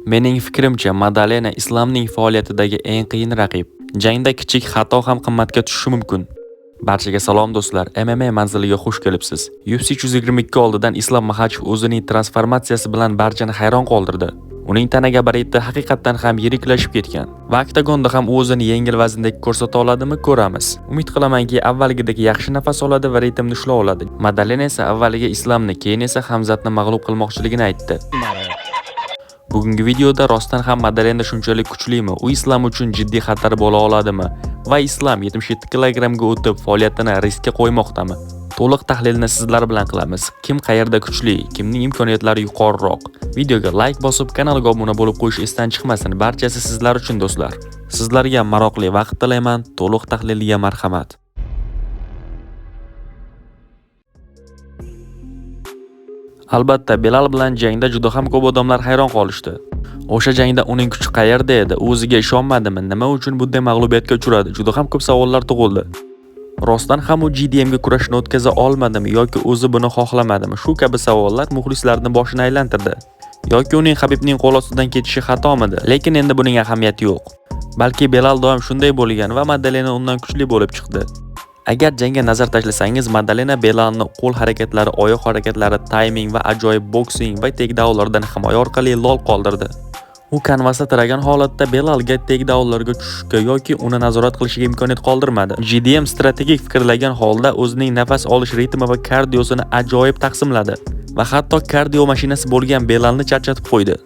Mening fikrimcha, Madalena Islomning faoliyatidagi eng qiyin raqib. Jangda kichik xato ham qimmatga tushishi mumkin. Barchaga salom do'stlar, MMA manziliga xush kelibsiz. UFC 122 oldidan Islom Makhachev o'zining transformatsiyasi bilan barchani hayron qoldirdi. Uning tana gabariti haqiqatan ham yiriklashib ketgan va oktagonda ham o'zini yengil vazndagi ko'rsata oladimi, ko'ramiz. Umid qilamanki, avvalgidek yaxshi nafas oladi va ritmni ushlay oladi. Madalena esa avvaliga Islomni, keyin esa Hamzatni mag'lub qilmoqchiligini aytdi. Bugungi videoda rostdan ham Madalena shunchalik kuchlimi? U Islom uchun jiddiy xatar bo'la oladimi? Va Islom 77 kg ga o'tib faoliyatini riskka qo'ymoqdami? To'liq tahlilni sizlar bilan qilamiz. Kim qayerda kuchli, kimning imkoniyatlari yuqoriroq? Videoga like bosib, kanalga obuna bo'lib qo'yish esdan chiqmasin. Barchasi sizlar uchun do'stlar. Sizlarga maroqli vaqt tilayman. To'liq tahlilga marhamat. Albatta, Belal bilan jangda juda ham ko'p odamlar hayron qolishdi. O'sha jangda uning kuchi qayerda edi? O'ziga ishonmadimi? Nima uchun bunday mag'lubiyatga uchradi? Juda ham ko'p savollar tug'ildi. Rostdan ham u GDMga kurashni o'tkaza olmadimi yoki o'zi buni xohlamadimi? Shu kabi savollar muxlislarning boshini aylantirdi. Yoki uning Habibning qo'l ostidan ketishi xatomidi? Lekin endi buning ahamiyati yo'q. Balki Belal doim shunday bo'lgan va Madalena undan kuchli bo'lib chiqdi. Agar jangga nazar tashlasangiz, Madalena Belalni qo'l harakatlari, oyoq harakatlari, timing va ajoyib boksing va takedownlardan himoya orqali lol qoldirdi. U kanvasda tiragan holatda Belalga takedownlarga tushishga yoki uni nazorat qilishiga imkoniyat qoldirmadi. GDM strategik fikrlagan holda o'zining nafas olish ritmi va kardiosini ajoyib taqsimladi va hatto kardio mashinasi bo'lgan Belalni charchatib qo'ydi.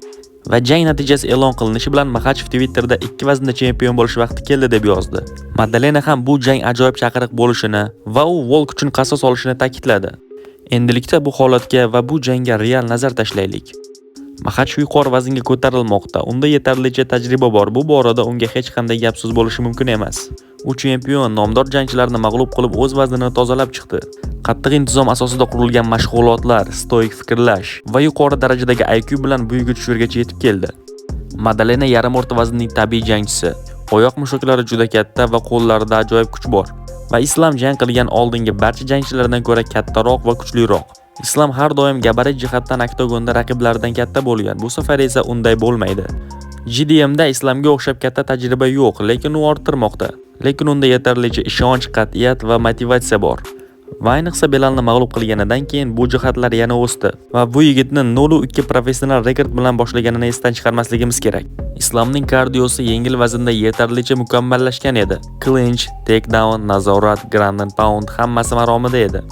Va jang natijasi e'lon qilinishi bilan Makhachev Twitterda 2 vaznda chempion bo'lish vaqti keldi deb yozdi. Madalena ham bu jang ajoyib chaqiriq bo'lishini va u Volk uchun qasos olishini ta'kidladi. Endilikda bu holatga va bu jangga real nazar tashlaylik. Makhachev yuqori vaznga ko'tarilmoqda. Unda yetarlicha tajriba bor. Bu borada unga hech qanday gap so'z bo'lishi mumkin emas. U chempion nomdor jangchilarni mag'lub qilib o'z vaznini tozalab chiqdi. Qattiq intizom asosida qurilgan mashg'ulotlar, stoik fikrlash va yuqori darajadagi IQ bilan bu yurgacha yetib keldi. Madalena yarim o'rta vaznning tabiiy jangchisi. Oyoq mushaklari juda katta va qo'llarida ajoyib kuch bor. Va Islom jang qilgan oldingi barcha jangchilardan ko'ra kattaroq va kuchliroq. Islom har doim gabarit jihatdan oktagonda raqiblaridan katta bo'lgan. Bu safar esa unday bo'lmaydi. GDMda Islomga o'xshab katta tajriba yo'q, lekin u orttirmoqda. Lekin unda yetarlicha ishonch, qat'iyat va motivatsiya bor. Va ayniqsa Belalni mag'lub qilganidan keyin bu jihatlar yana o'sdi va bu yigitni 0-2 professional rekord bilan boshlaganini esdan chiqarmasligimiz kerak. Islomning kardiosi yengil vaznda yetarlicha mukammallashgan edi. Clinch, takedown, nazorat, ground and pound hammasi maromida edi.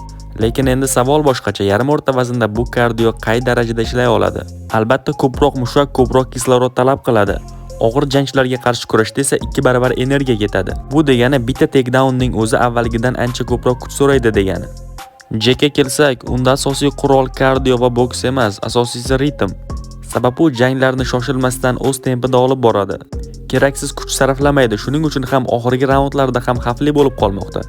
Lekin endi savol boshqacha. Yarim o'rta vaznda bu kardio qay darajada ishlay oladi? Albatta ko'proq mushak, ko'proq kislorod talab qiladi. Og'ir jangchilarga qarshi kurashda esa 2 barobar energiya ketadi. Bu degani bitta takedownning o'zi avvalgidan ancha ko'proq kuch so'raydi degani. Jekka kelsak, unda asosiy qurol kardio va boks emas, asosiysi ritm. Sababi u janglarni shoshilmasdan o'z tempida olib boradi. Keraksiz kuch sarflamaydi, shuning uchun ham oxirgi raundlarda ham xavfli bo'lib qolmoqda.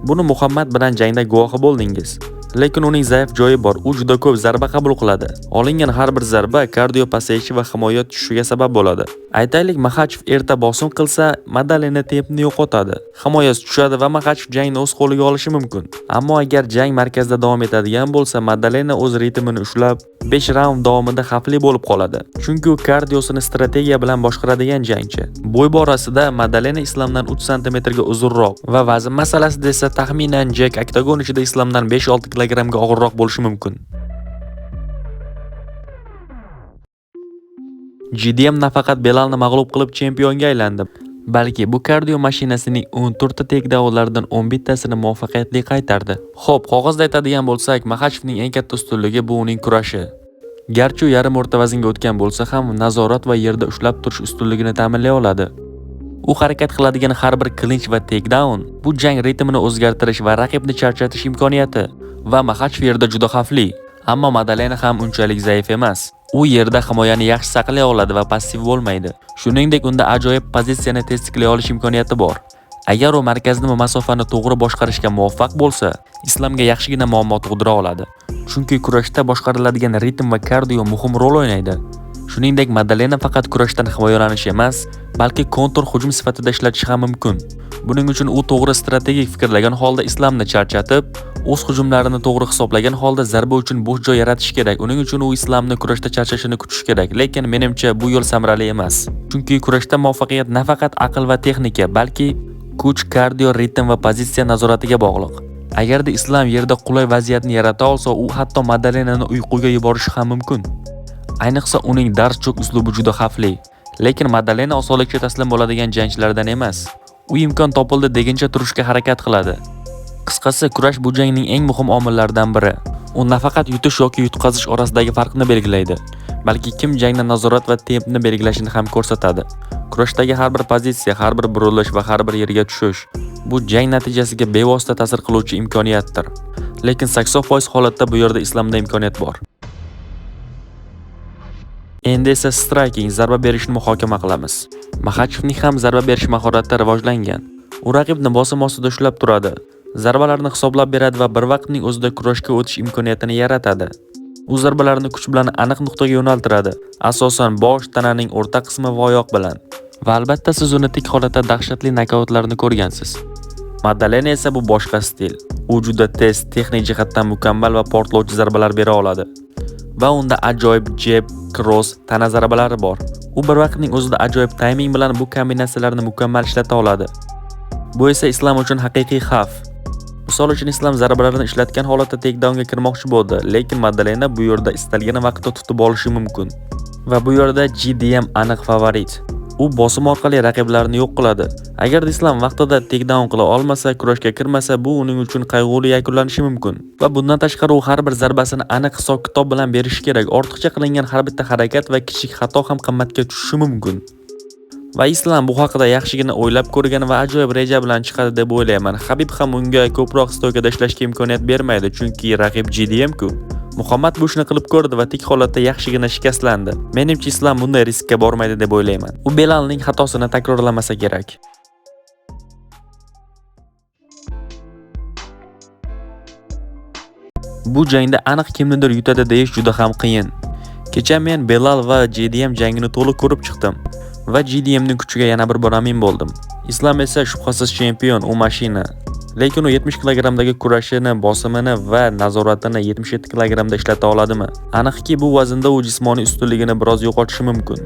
Buni Muhammad bilan jangda guvohi bo'ldingiz. Lekin uning zaif joyi bor. U juda ko'p zarba qabul qiladi. Olingan har bir zarba kardio pasayishi va himoya tushishiga sabab bo'ladi. Aytaylik, Makhachev erta bosim qilsa, Madalena tempni yo'qotadi. Himoyasi tushadi va Makhachev jangni o'z qo'liga olishi mumkin. Ammo agar jang markazda davom etadigan bo'lsa, Madalena o'z ritmini ushlab 5 raund davomida xavfli bo'lib qoladi. Chunki u kardiosini strategiya bilan boshqaradigan jangchi. Bo'y borasida Madalena Islomdan 3 sm ga uzunroq va vazn masalasida esa taxminan Jack oktagon ichida Islomdan 5-6 kg ga og'irroq bo'lishi mumkin. GDM nafaqat Belalni mag'lub qilib chempionga aylandi, balki bu kardio mashinasining 14 ta takedownlardan 11 tasini muvaffaqiyatli qaytardi. Xo'p, qog'ozda aytadigan bo'lsak, Makhachevning eng katta ustunligi bu uning kurashi. Garchi u yarim o'rta vaznga o'tgan bo'lsa ham, nazorat va yerda ushlab turish ustunligini ta'minlay oladi. U harakat qiladigan har bir clinch va takedown bu jang ritmini o'zgartirish va raqibni charchatish imkoniyati. Va Makhachev yerda juda xavfli. Ammo Madalena ham unchalik zaif emas. U yerda himoyani yaxshi saqlay oladi va passiv bo'lmaydi. Shuningdek, unda ajoyib pozitsiyani tez tiklay olish imkoniyati bor. Agar u markazni va masofani to'g'ri boshqarishga muvaffaq bo'lsa, Islomga yaxshigina muammo tug'dira oladi. Chunki kurashda boshqariladigan ritm va kardio muhim rol o'ynaydi. Shuningdek, Madalena faqat kurashdan himoyalanish emas, balki kontur hujum sifatida ishlatish ham mumkin. Buning uchun u to'g'ri strategik fikrlagan holda islomni charchatib, o'z hujumlarini to'g'ri hisoblagan holda zarba uchun bo'sh joy yaratish kerak. Uning uchun u islomni kurashda charchashini kutish kerak. Lekin menimcha bu yo'l samarali emas. Chunki kurashda muvaffaqiyat nafaqat aql va texnika, balki kuch, kardio, ritm va pozitsiya nazoratiga bog'liq. Agarda islom yerda qulay vaziyatni yarata olsa, u hatto Madalenani uyquga yuborishi ham mumkin. Ayniqsa uning dars cho'k uslubi juda xavfli. Lekin Madalena osonlikcha taslim bo'ladigan jangchilardan emas. U imkon topildi deguncha turishga harakat qiladi. Qisqasi, kurash bu jangning eng muhim omillaridan biri. U nafaqat yutish yoki yutqazish orasidagi farqni belgilaydi, balki kim jangni nazorat va tempni belgilashini ham ko'rsatadi. Kurashdagi har bir pozitsiya, har bir burilish va har bir yerga tushish bu jang natijasiga bevosita ta'sir qiluvchi imkoniyatdir. Lekin 80% holatda bu yerda islomda imkoniyat bor. Endi esa striking, zarba berishni muhokama qilamiz. Maxachevning ham zarba berish mahorati rivojlangan. U raqibni bosim ostida ushlab turadi, zarbalarni hisoblab beradi va bir vaqtning o'zida kurashga o'tish imkoniyatini yaratadi. U zarbalarni kuch bilan aniq nuqtaga yo'naltiradi, asosan bosh, tananing o'rta qismi va oyoq bilan. Va albatta siz uni tik holatda dahshatli nokautlarni ko'rgansiz. Madalena esa bu boshqa stil. U juda tez, texnik jihatdan mukammal va portlovchi zarbalar bera oladi. Va unda ajoyib jab, cross, tana zarbalari bor. U bir vaqtning o'zida ajoyib tayming bilan bu kombinatsiyalarni mukammal ishlata oladi. Bu esa islom uchun haqiqiy xavf. Misol uchun islom zarbalarni ishlatgan holatda takedownga kirmoqchi bo'ldi, lekin Madalena bu yerda istalgan vaqtda tutib olishi mumkin. Va bu yerda GDM aniq favorit. U bosim orqali raqiblarni yo'q qiladi. Agar islom vaqtida takedown qila olmasa, kurashga kirmasa, bu uning uchun qayg'uli yakunlanishi mumkin. Va bundan tashqari u har bir zarbasini aniq hisob-kitob bilan berishi kerak. Ortiqcha qilingan har bitta harakat va kichik xato ham qimmatga tushishi mumkin. Va islom bu haqida yaxshigina o'ylab ko'rgan va ajoyib reja bilan chiqadi deb o'ylayman. Habib ham unga ko'proq stoykada ishlashga imkoniyat bermaydi, chunki raqib GDM-ku. Muhammad bu ishni qilib ko'rdi va tik holatda yaxshigina shikastlandi. Menimcha islom bunday riskka bormaydi deb o'ylayman. U Belalning xatosini takrorlamasa kerak. Bu jangda aniq kimnidir yutadi deyish juda ham qiyin. Kecha men Belal va GDM jangini to'liq ko'rib chiqdim va GDMning kuchiga yana bir bor amin bo'ldim. Islom esa shubhasiz chempion, u mashina. Lekin u 70 kilogramdagi kurashini, bosimini va nazoratini 77 kilogramda ishlata oladimi? Aniqki bu vaznda u jismoniy ustunligini biroz yo'qotishi mumkin.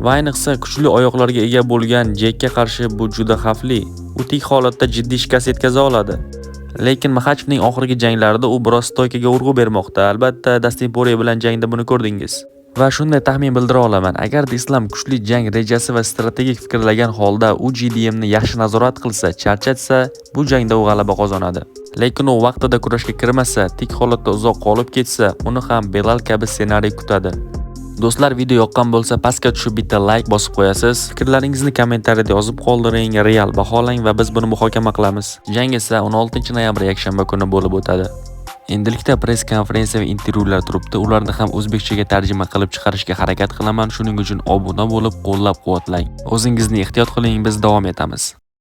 Va ayniqsa kuchli oyoqlarga ega bo'lgan Jekka qarshi bu juda xavfli. U tik holatda jiddiy shikast yetkaza oladi. Lekin Maxachevning oxirgi janglarida u biroz stoykaga urg'u bermoqda. Albatta, Dastin Poirier bilan jangda buni ko'rdingiz. Va shunday taxmin bildira olaman. Agar islom kuchli jang rejasi va strategik fikrlagan holda u GDMni yaxshi nazorat qilsa, charchatsa, bu jangda u g'alaba qozonadi. Lekin u vaqtida kurashga kirmasa, tik holatda uzoq qolib ketsa, uni ham Belal kabi ssenariy kutadi. Do'stlar, video yoqqan bo'lsa, pastga tushib bitta like bosib qo'yasiz. Fikrlaringizni kommentariyada yozib qoldiring, real baholang va biz buni muhokama qilamiz. Jang esa 16-noyabr yakshanba kuni bo'lib o'tadi. Endilikda press konferensiya va intervyular turibdi. Ularni ham o'zbekchaga tarjima qilib chiqarishga harakat qilaman. Shuning uchun obuna bo'lib, qo'llab-quvvatlang. O'zingizni ehtiyot qiling, biz davom etamiz.